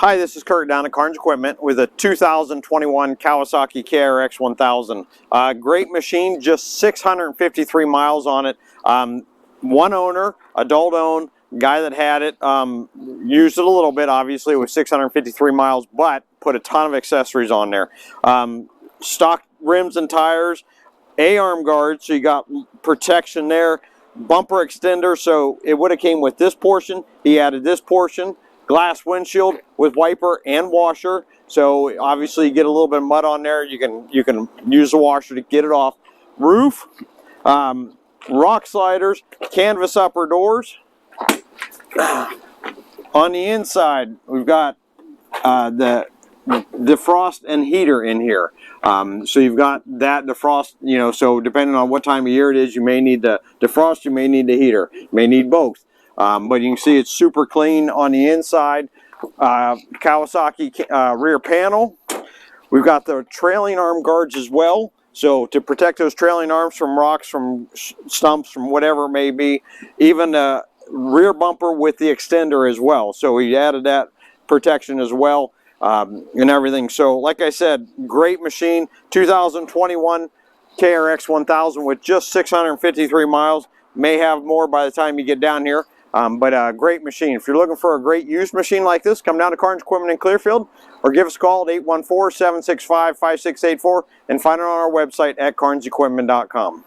Hi, this is Kurt down at Carns Equipment with a 2021 Kawasaki KRX 1000. Great machine, just 653 miles on it. One owner, adult owned, guy that had it, used it a little bit, obviously, with 653 miles, but put a ton of accessories on there. Stock rims and tires, A-arm guards, so you got protection there. Bumper extender, so it would have came with this portion. He added this portion. Glass windshield with wiper and washer, so obviously you get a little bit of mud on there, you can use the washer to get it off. Roof, rock sliders, canvas upper doors. On the inside we've got the defrost and heater in here, so you've got that defrost, you know, so depending on what time of year it is, you may need the defrost, you may need the heater, you may need both. But you can see it's super clean on the inside. Kawasaki rear panel. We've got the trailing arm guards as well, so to protect those trailing arms from rocks, from stumps, from whatever it may be. Even the rear bumper with the extender as well, so we added that protection as well, and everything. So like I said, great machine. 2021 KRX 1000 with just 653 miles. May have more by the time you get down here. But a great machine. If you're looking for a great used machine like this, come down to Carns Equipment in Clearfield or give us a call at 814-765-5684 and find it on our website at carnsequipment.com.